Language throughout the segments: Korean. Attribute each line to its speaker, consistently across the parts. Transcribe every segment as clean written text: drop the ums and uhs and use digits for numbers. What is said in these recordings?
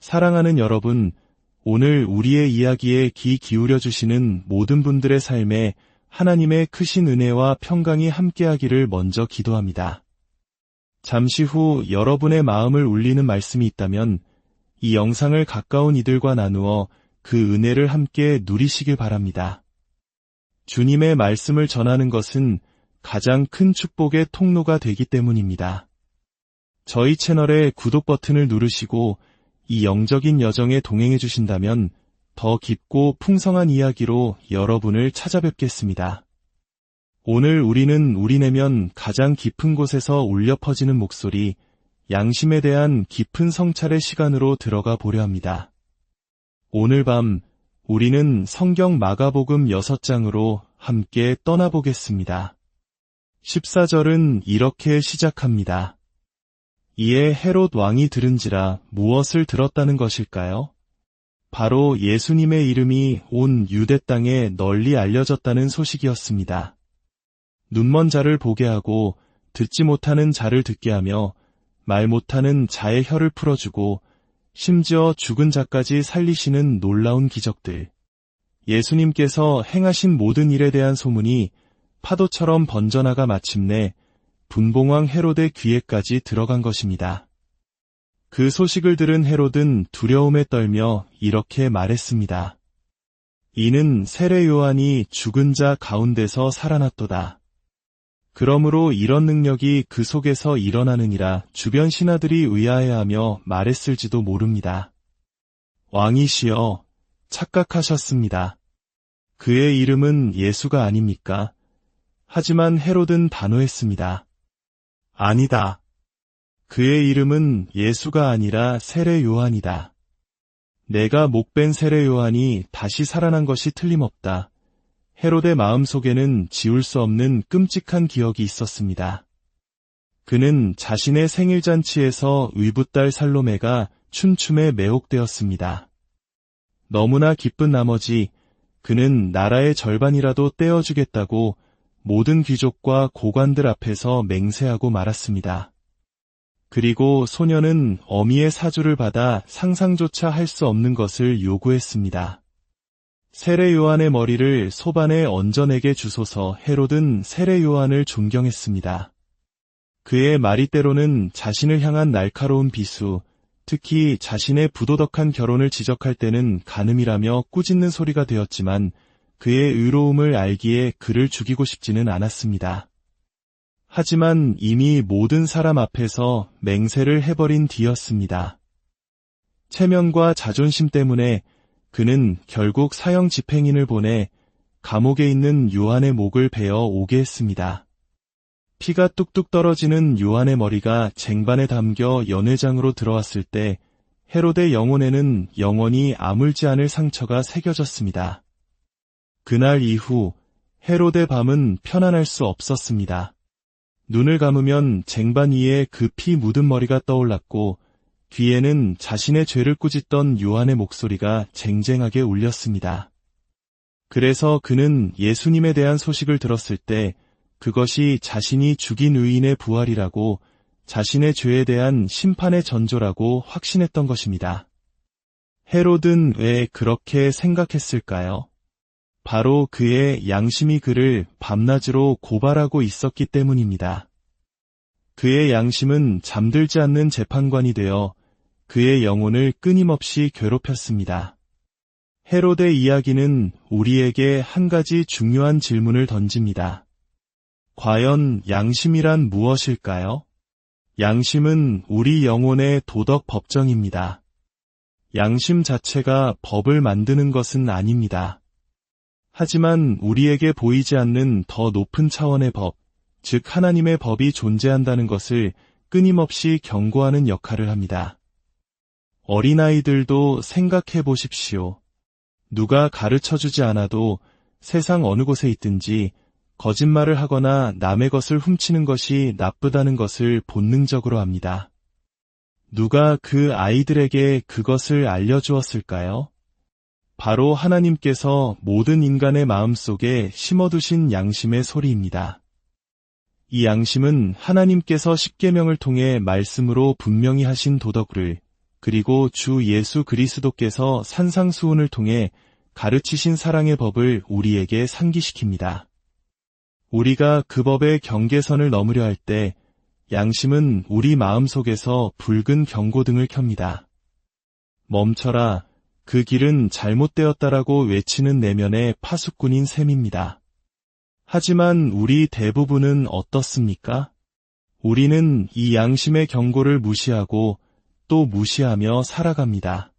Speaker 1: 사랑하는 여러분, 오늘 우리의 이야기에 귀 기울여 주시는 모든 분들의 삶에 하나님의 크신 은혜와 평강이 함께하기를 먼저 기도합니다. 잠시 후 여러분의 마음을 울리는 말씀이 있다면 이 영상을 가까운 이들과 나누어 그 은혜를 함께 누리시길 바랍니다. 주님의 말씀을 전하는 것은 가장 큰 축복의 통로가 되기 때문입니다. 저희 채널의 구독 버튼을 누르시고 이 영적인 여정에 동행해 주신다면 더 깊고 풍성한 이야기로 여러분을 찾아뵙겠습니다. 오늘 우리는 우리 내면 가장 깊은 곳에서 울려 퍼지는 목소리, 양심에 대한 깊은 성찰의 시간으로 들어가 보려 합니다. 오늘 밤 우리는 성경 마가복음 6장으로 함께 떠나보겠습니다. 14절은 이렇게 시작합니다. 이에 헤롯 왕이 들은지라 무엇을 들었다는 것일까요? 바로 예수님의 이름이 온 유대 땅에 널리 알려졌다는 소식이었습니다. 눈먼 자를 보게 하고 듣지 못하는 자를 듣게 하며 말 못하는 자의 혀를 풀어주고 심지어 죽은 자까지 살리시는 놀라운 기적들. 예수님께서 행하신 모든 일에 대한 소문이 파도처럼 번져나가 마침내 분봉왕 헤롯의 귀에까지 들어간 것입니다. 그 소식을 들은 헤롯은 두려움에 떨며 이렇게 말했습니다. 이는 세례 요한이 죽은 자 가운데서 살아났도다. 그러므로 이런 능력이 그 속에서 일어나느니라 주변 신하들이 의아해하며 말했을지도 모릅니다. 왕이시여, 착각하셨습니다. 그의 이름은 예수가 아닙니까? 하지만 헤롯은 단호했습니다. 아니다. 그의 이름은 예수가 아니라 세례 요한이다. 내가 목벤 세례 요한이 다시 살아난 것이 틀림없다. 헤롯의 마음속에는 지울 수 없는 끔찍한 기억이 있었습니다. 그는 자신의 생일잔치에서 의붓딸 살로메가 춘춤에 매혹되었습니다. 너무나 기쁜 나머지 그는 나라의 절반이라도 떼어주겠다고 모든 귀족과 고관들 앞에서 맹세하고 말았습니다. 그리고 소녀는 어미의 사주를 받아 상상조차 할 수 없는 것을 요구했습니다. 세례 요한의 머리를 소반에 얹어내게 주소서. 헤롯은 세례 요한을 존경했습니다. 그의 말이 때로는 자신을 향한 날카로운 비수, 특히 자신의 부도덕한 결혼을 지적할 때는 간음이라며 꾸짖는 소리가 되었지만 그의 의로움을 알기에 그를 죽이고 싶지는 않았습니다. 하지만 이미 모든 사람 앞에서 맹세를 해버린 뒤였습니다. 체면과 자존심 때문에 그는 결국 사형 집행인을 보내 감옥에 있는 요한의 목을 베어 오게 했습니다. 피가 뚝뚝 떨어지는 요한의 머리가 쟁반에 담겨 연회장으로 들어왔을 때 헤롯의 영혼에는 영원히 아물지 않을 상처가 새겨졌습니다. 그날 이후 헤롯의 밤은 편안할 수 없었습니다. 눈을 감으면 쟁반 위에 그 피 묻은 머리가 떠올랐고 귀에는 자신의 죄를 꾸짖던 요한의 목소리가 쟁쟁하게 울렸습니다. 그래서 그는 예수님에 대한 소식을 들었을 때 그것이 자신이 죽인 의인의 부활이라고, 자신의 죄에 대한 심판의 전조라고 확신했던 것입니다. 헤롯은 왜 그렇게 생각했을까요? 바로 그의 양심이 그를 밤낮으로 고발하고 있었기 때문입니다. 그의 양심은 잠들지 않는 재판관이 되어 그의 영혼을 끊임없이 괴롭혔습니다. 헤롯의 이야기는 우리에게 한 가지 중요한 질문을 던집니다. 과연 양심이란 무엇일까요? 양심은 우리 영혼의 도덕 법정입니다. 양심 자체가 법을 만드는 것은 아닙니다. 하지만 우리에게 보이지 않는 더 높은 차원의 법, 즉 하나님의 법이 존재한다는 것을 끊임없이 경고하는 역할을 합니다. 어린아이들도 생각해 보십시오. 누가 가르쳐주지 않아도 세상 어느 곳에 있든지 거짓말을 하거나 남의 것을 훔치는 것이 나쁘다는 것을 본능적으로 합니다. 누가 그 아이들에게 그것을 알려주었을까요? 바로 하나님께서 모든 인간의 마음속에 심어두신 양심의 소리입니다. 이 양심은 하나님께서 십계명을 통해 말씀으로 분명히 하신 도덕을, 그리고 주 예수 그리스도께서 산상수훈을 통해 가르치신 사랑의 법을 우리에게 상기시킵니다. 우리가 그 법의 경계선을 넘으려 할 때 양심은 우리 마음속에서 붉은 경고등을 켭니다. 멈춰라, 그 길은 잘못되었다라고 외치는 내면의 파수꾼인 셈입니다. 하지만 우리 대부분은 어떻습니까? 우리는 이 양심의 경고를 무시하고 또 무시하며 살아갑니다.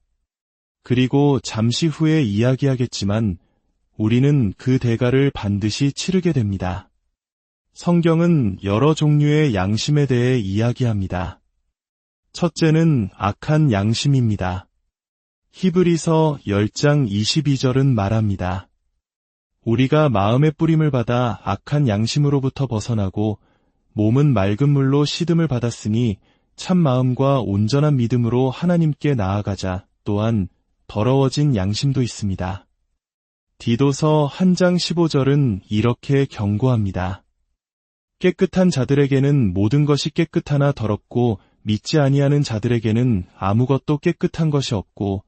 Speaker 1: 그리고 잠시 후에 이야기하겠지만 우리는 그 대가를 반드시 치르게 됩니다. 성경은 여러 종류의 양심에 대해 이야기합니다. 첫째는 악한 양심입니다. 히브리서 10장 22절은 말합니다. 우리가 마음의 뿌림을 받아 악한 양심으로부터 벗어나고 몸은 맑은 물로 씻음을 받았으니 참 마음과 온전한 믿음으로 하나님께 나아가자. 또한 더러워진 양심도 있습니다. 디도서 1장 15절은 이렇게 경고합니다. 깨끗한 자들에게는 모든 것이 깨끗하나 더럽고 믿지 아니하는 자들에게는 아무것도 깨끗한 것이 없고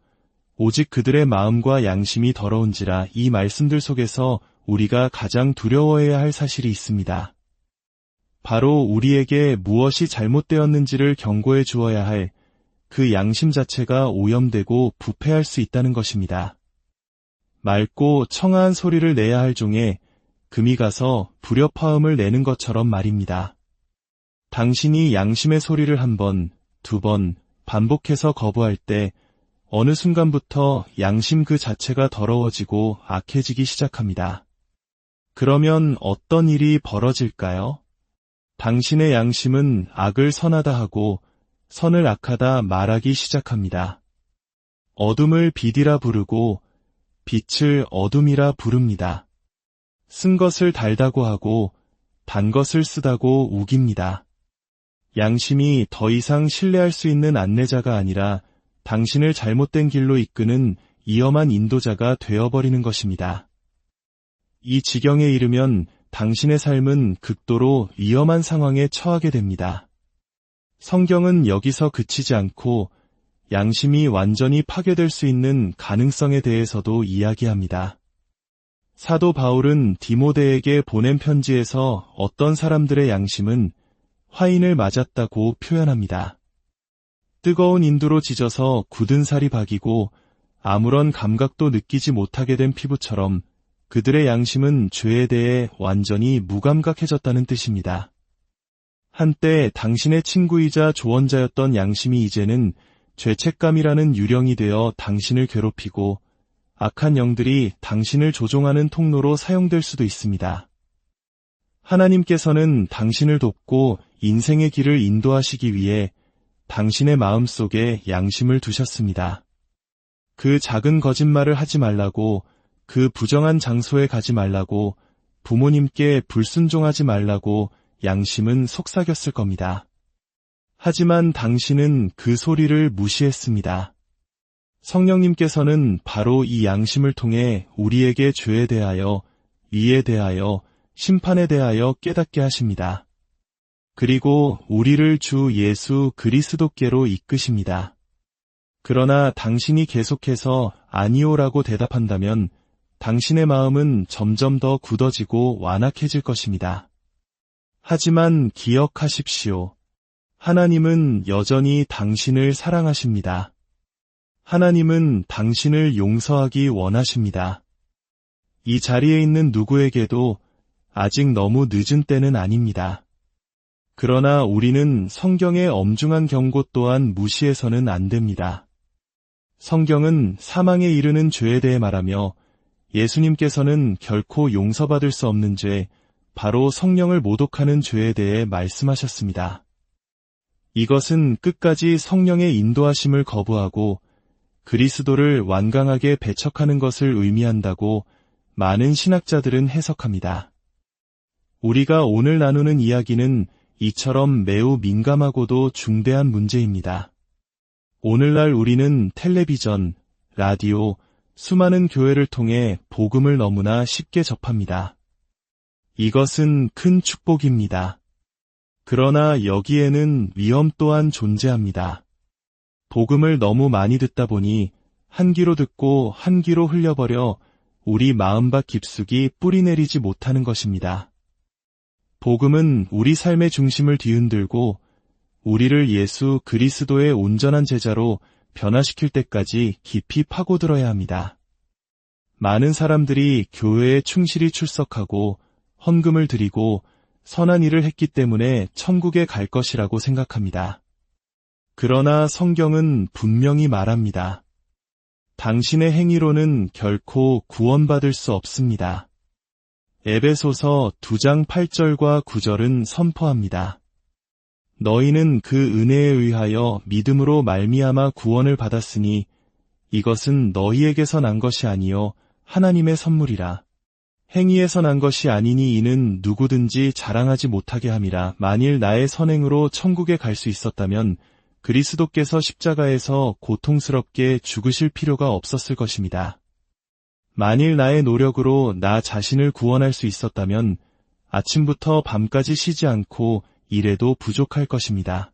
Speaker 1: 오직 그들의 마음과 양심이 더러운지라. 이 말씀들 속에서 우리가 가장 두려워해야 할 사실이 있습니다. 바로 우리에게 무엇이 잘못되었는지를 경고해 주어야 할 그 양심 자체가 오염되고 부패할 수 있다는 것입니다. 맑고 청아한 소리를 내야 할 종에 금이 가서 불협화음을 내는 것처럼 말입니다. 당신이 양심의 소리를 한 번, 두 번 반복해서 거부할 때 어느 순간부터 양심 그 자체가 더러워지고 악해지기 시작합니다. 그러면 어떤 일이 벌어질까요? 당신의 양심은 악을 선하다 하고 선을 악하다 말하기 시작합니다. 어둠을 빛이라 부르고 빛을 어둠이라 부릅니다. 쓴 것을 달다고 하고 단 것을 쓰다고 우깁니다. 양심이 더 이상 신뢰할 수 있는 안내자가 아니라 당신을 잘못된 길로 이끄는 위험한 인도자가 되어버리는 것입니다. 이 지경에 이르면 당신의 삶은 극도로 위험한 상황에 처하게 됩니다. 성경은 여기서 그치지 않고 양심이 완전히 파괴될 수 있는 가능성에 대해서도 이야기합니다. 사도 바울은 디모데에게 보낸 편지에서 어떤 사람들의 양심은 화인을 맞았다고 표현합니다. 뜨거운 인두로 지져서 굳은 살이 박이고 아무런 감각도 느끼지 못하게 된 피부처럼 그들의 양심은 죄에 대해 완전히 무감각해졌다는 뜻입니다. 한때 당신의 친구이자 조언자였던 양심이 이제는 죄책감이라는 유령이 되어 당신을 괴롭히고 악한 영들이 당신을 조종하는 통로로 사용될 수도 있습니다. 하나님께서는 당신을 돕고 인생의 길을 인도하시기 위해 당신의 마음속에 양심을 두셨습니다. 그 작은 거짓말을 하지 말라고, 그 부정한 장소에 가지 말라고, 부모님께 불순종하지 말라고 양심은 속삭였을 겁니다. 하지만 당신은 그 소리를 무시했습니다. 성령님께서는 바로 이 양심을 통해 우리에게 죄에 대하여, 의에 대하여, 심판에 대하여 깨닫게 하십니다. 그리고 우리를 주 예수 그리스도께로 이끄십니다. 그러나 당신이 계속해서 아니오라고 대답한다면 당신의 마음은 점점 더 굳어지고 완악해질 것입니다. 하지만 기억하십시오. 하나님은 여전히 당신을 사랑하십니다. 하나님은 당신을 용서하기 원하십니다. 이 자리에 있는 누구에게도 아직 너무 늦은 때는 아닙니다. 그러나 우리는 성경의 엄중한 경고 또한 무시해서는 안 됩니다. 성경은 사망에 이르는 죄에 대해 말하며 예수님께서는 결코 용서받을 수 없는 죄, 바로 성령을 모독하는 죄에 대해 말씀하셨습니다. 이것은 끝까지 성령의 인도하심을 거부하고 그리스도를 완강하게 배척하는 것을 의미한다고 많은 신학자들은 해석합니다. 우리가 오늘 나누는 이야기는 이처럼 매우 민감하고도 중대한 문제입니다. 오늘날 우리는 텔레비전, 라디오, 수많은 교회를 통해 복음을 너무나 쉽게 접합니다. 이것은 큰 축복입니다. 그러나 여기에는 위험 또한 존재합니다. 복음을 너무 많이 듣다 보니 한 귀로 듣고 한 귀로 흘려버려 우리 마음밭 깊숙이 뿌리내리지 못하는 것입니다. 복음은 우리 삶의 중심을 뒤흔들고 우리를 예수 그리스도의 온전한 제자로 변화시킬 때까지 깊이 파고들어야 합니다. 많은 사람들이 교회에 충실히 출석하고 헌금을 드리고 선한 일을 했기 때문에 천국에 갈 것이라고 생각합니다. 그러나 성경은 분명히 말합니다. 당신의 행위로는 결코 구원받을 수 없습니다. 에베소서 2장 8절과 9절은 선포합니다. 너희는 그 은혜에 의하여 믿음으로 말미암아 구원을 받았으니 이것은 너희에게서 난 것이 아니요 하나님의 선물이라. 행위에서 난 것이 아니니 이는 누구든지 자랑하지 못하게 함이라. 만일 나의 선행으로 천국에 갈 수 있었다면 그리스도께서 십자가에서 고통스럽게 죽으실 필요가 없었을 것입니다. 만일 나의 노력으로 나 자신을 구원할 수 있었다면 아침부터 밤까지 쉬지 않고 일해도 부족할 것입니다.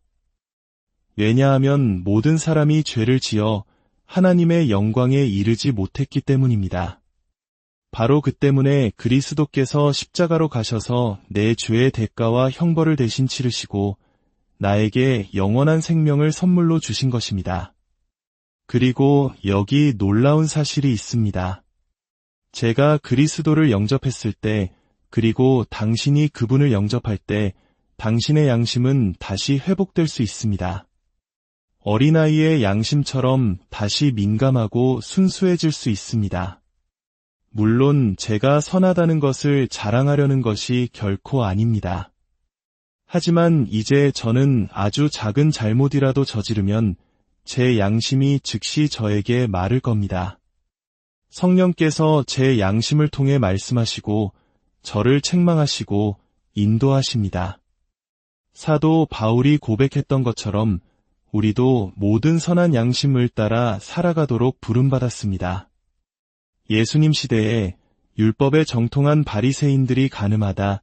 Speaker 1: 왜냐하면 모든 사람이 죄를 지어 하나님의 영광에 이르지 못했기 때문입니다. 바로 그 때문에 그리스도께서 십자가로 가셔서 내 죄의 대가와 형벌을 대신 치르시고 나에게 영원한 생명을 선물로 주신 것입니다. 그리고 여기 놀라운 사실이 있습니다. 제가 그리스도를 영접했을 때, 그리고 당신이 그분을 영접할 때 당신의 양심은 다시 회복될 수 있습니다. 어린아이의 양심처럼 다시 민감하고 순수해질 수 있습니다. 물론 제가 선하다는 것을 자랑하려는 것이 결코 아닙니다. 하지만 이제 저는 아주 작은 잘못이라도 저지르면 제 양심이 즉시 저에게 말을 겁니다. 성령께서 제 양심을 통해 말씀하시고 저를 책망하시고 인도하십니다. 사도 바울이 고백했던 것처럼 우리도 모든 선한 양심을 따라 살아가도록 부름받았습니다. 예수님 시대에 율법에 정통한 바리새인들이 간음하다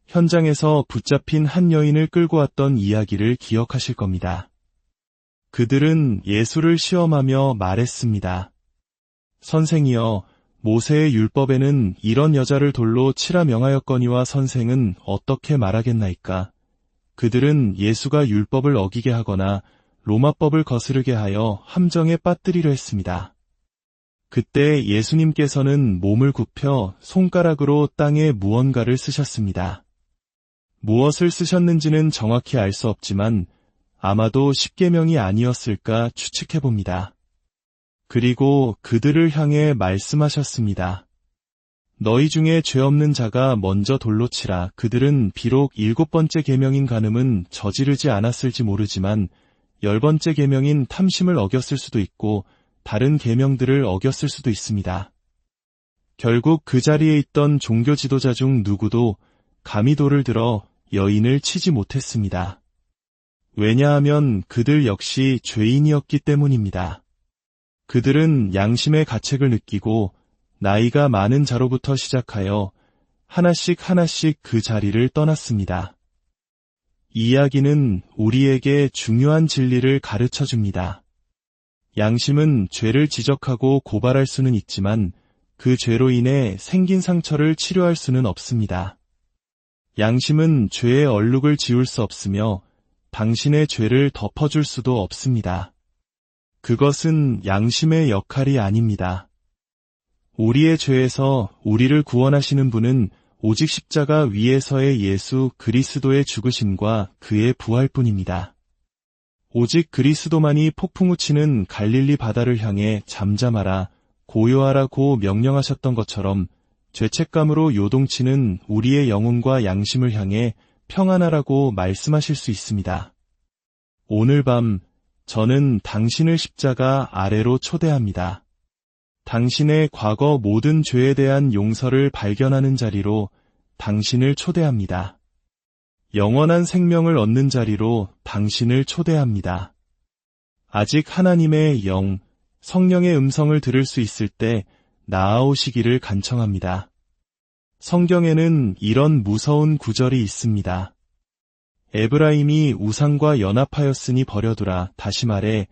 Speaker 1: 현장에서 붙잡힌 한 여인을 끌고 왔던 이야기를 기억하실 겁니다. 그들은 예수를 시험하며 말했습니다. 선생이여, 모세의 율법에는 이런 여자를 돌로 치라 명하였거니와 선생은 어떻게 말하겠나이까? 그들은 예수가 율법을 어기게 하거나 로마법을 거스르게 하여 함정에 빠뜨리려 했습니다. 그때 예수님께서는 몸을 굽혀 손가락으로 땅에 무언가를 쓰셨습니다. 무엇을 쓰셨는지는 정확히 알 수 없지만 아마도 십계명이 아니었을까 추측해봅니다. 그리고 그들을 향해 말씀하셨습니다. 너희 중에 죄 없는 자가 먼저 돌로 치라. 그들은 비록 7번째 계명인 간음은 저지르지 않았을지 모르지만 10번째 계명인 탐심을 어겼을 수도 있고 다른 계명들을 어겼을 수도 있습니다. 결국 그 자리에 있던 종교 지도자 중 누구도 감히 돌을 들어 여인을 치지 못했습니다. 왜냐하면 그들 역시 죄인이었기 때문입니다. 그들은 양심의 가책을 느끼고 나이가 많은 자로부터 시작하여 하나씩 그 자리를 떠났습니다. 이 이야기는 우리에게 중요한 진리를 가르쳐 줍니다. 양심은 죄를 지적하고 고발할 수는 있지만 그 죄로 인해 생긴 상처를 치료할 수는 없습니다. 양심은 죄의 얼룩을 지울 수 없으며 당신의 죄를 덮어줄 수도 없습니다. 그것은 양심의 역할이 아닙니다. 우리의 죄에서 우리를 구원하시는 분은 오직 십자가 위에서의 예수 그리스도의 죽으심과 그의 부활뿐입니다. 오직 그리스도만이 폭풍우 치는 갈릴리 바다를 향해 잠잠하라, 고요하라고 명령하셨던 것처럼 죄책감으로 요동치는 우리의 영혼과 양심을 향해 평안하라고 말씀하실 수 있습니다. 오늘 밤 저는 당신을 십자가 아래로 초대합니다. 당신의 과거 모든 죄에 대한 용서를 발견하는 자리로 당신을 초대합니다. 영원한 생명을 얻는 자리로 당신을 초대합니다. 아직 하나님의 영, 성령의 음성을 들을 수 있을 때 나아오시기를 간청합니다. 성경에는 이런 무서운 구절이 있습니다. 에브라임이 우상과 연합하였으니 버려두라. 다시 말해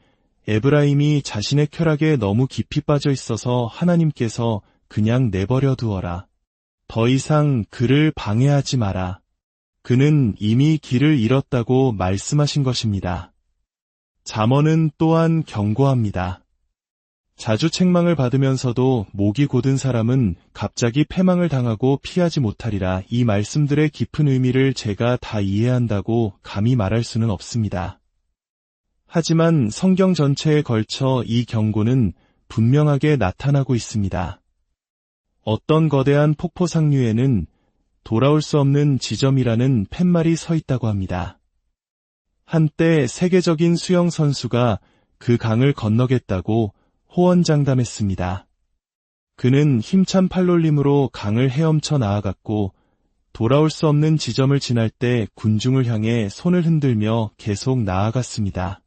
Speaker 1: 에브라임이 자신의 쾌락에 너무 깊이 빠져 있어서 하나님께서 그냥 내버려 두어라. 더 이상 그를 방해하지 마라. 그는 이미 길을 잃었다고 말씀하신 것입니다. 잠언은 또한 경고합니다. 자주 책망을 받으면서도 목이 곧은 사람은 갑자기 패망을 당하고 피하지 못하리라. 이 말씀들의 깊은 의미를 제가 다 이해한다고 감히 말할 수는 없습니다. 하지만 성경 전체에 걸쳐 이 경고는 분명하게 나타나고 있습니다. 어떤 거대한 폭포 상류에는 돌아올 수 없는 지점이라는 팻말이 서 있다고 합니다. 한때 세계적인 수영 선수가 그 강을 건너겠다고 호언장담했습니다. 그는 힘찬 팔놀림으로 강을 헤엄쳐 나아갔고 돌아올 수 없는 지점을 지날 때 군중을 향해 손을 흔들며 계속 나아갔습니다.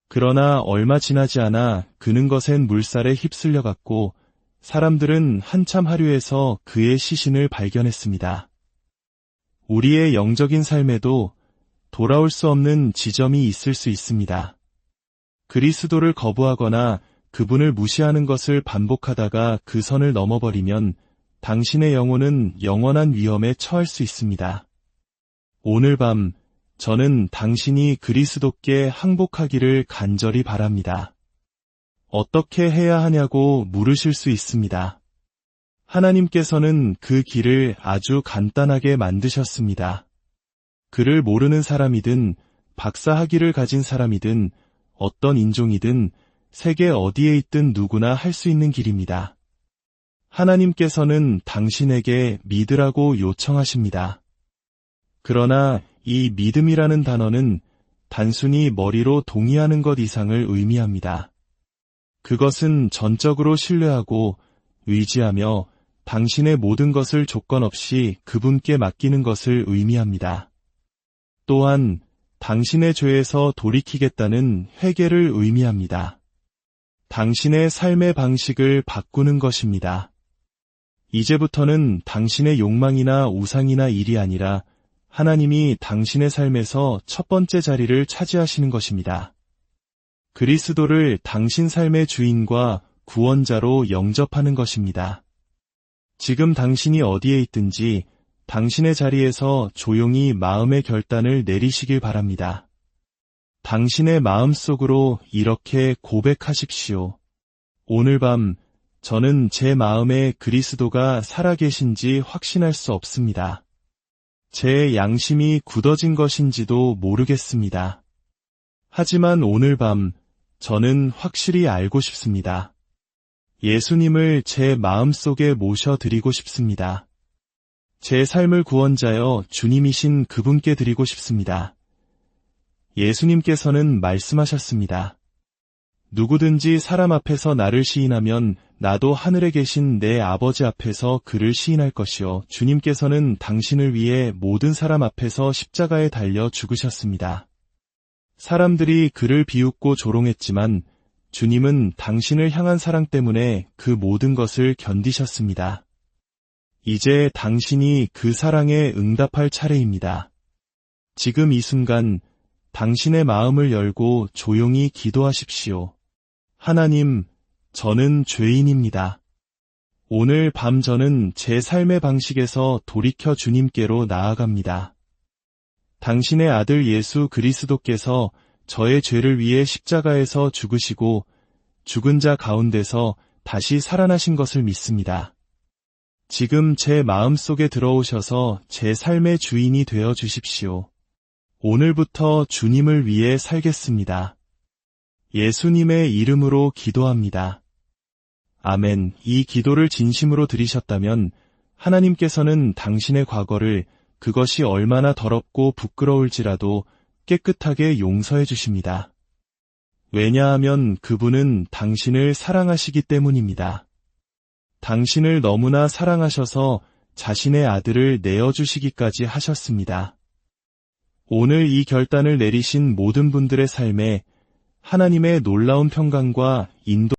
Speaker 1: 그러나 얼마 지나지 않아 그는 거센 물살에 휩쓸려갔고 사람들은 한참 하류에서 그의 시신을 발견했습니다. 우리의 영적인 삶에도 돌아올 수 없는 지점이 있을 수 있습니다. 그리스도를 거부하거나 그분을 무시하는 것을 반복하다가 그 선을 넘어버리면 당신의 영혼은 영원한 위험에 처할 수 있습니다. 오늘 밤 저는 당신이 그리스도께 항복하기를 간절히 바랍니다. 어떻게 해야 하냐고 물으실 수 있습니다. 하나님께서는 그 길을 아주 간단하게 만드셨습니다. 그를 모르는 사람이든 박사학위를 가진 사람이든 어떤 인종이든 세계 어디에 있든 누구나 할 수 있는 길입니다. 하나님께서는 당신에게 믿으라고 요청하십니다. 그러나 이 믿음이라는 단어는 단순히 머리로 동의하는 것 이상을 의미합니다. 그것은 전적으로 신뢰하고 의지하며 당신의 모든 것을 조건 없이 그분께 맡기는 것을 의미합니다. 또한 당신의 죄에서 돌이키겠다는 회개를 의미합니다. 당신의 삶의 방식을 바꾸는 것입니다. 이제부터는 당신의 욕망이나 우상이나 일이 아니라 하나님이 당신의 삶에서 첫 번째 자리를 차지하시는 것입니다. 그리스도를 당신 삶의 주인과 구원자로 영접하는 것입니다. 지금 당신이 어디에 있든지 당신의 자리에서 조용히 마음의 결단을 내리시길 바랍니다. 당신의 마음속으로 이렇게 고백하십시오. 오늘 밤 저는 제 마음에 그리스도가 살아계신지 확신할 수 없습니다. 제 양심이 굳어진 것인지도 모르겠습니다. 하지만 오늘 밤 저는 확실히 알고 싶습니다. 예수님을 제 마음속에 모셔드리고 싶습니다. 제 삶을 구원자여 주님이신 그분께 드리고 싶습니다. 예수님께서는 말씀하셨습니다. 누구든지 사람 앞에서 나를 시인하면 나도 하늘에 계신 내 아버지 앞에서 그를 시인할 것이요. 주님께서는 당신을 위해 모든 사람 앞에서 십자가에 달려 죽으셨습니다. 사람들이 그를 비웃고 조롱했지만 주님은 당신을 향한 사랑 때문에 그 모든 것을 견디셨습니다. 이제 당신이 그 사랑에 응답할 차례입니다. 지금 이 순간 당신의 마음을 열고 조용히 기도하십시오. 하나님, 저는 죄인입니다. 오늘 밤 저는 제 삶의 방식에서 돌이켜 주님께로 나아갑니다. 당신의 아들 예수 그리스도께서 저의 죄를 위해 십자가에서 죽으시고 죽은 자 가운데서 다시 살아나신 것을 믿습니다. 지금 제 마음속에 들어오셔서 제 삶의 주인이 되어 주십시오. 오늘부터 주님을 위해 살겠습니다. 예수님의 이름으로 기도합니다. 아멘. 이 기도를 진심으로 드리셨다면 하나님께서는 당신의 과거를 그것이 얼마나 더럽고 부끄러울지라도 깨끗하게 용서해 주십니다. 왜냐하면 그분은 당신을 사랑하시기 때문입니다. 당신을 너무나 사랑하셔서 자신의 아들을 내어주시기까지 하셨습니다. 오늘 이 결단을 내리신 모든 분들의 삶에 하나님의 놀라운 평강과 인도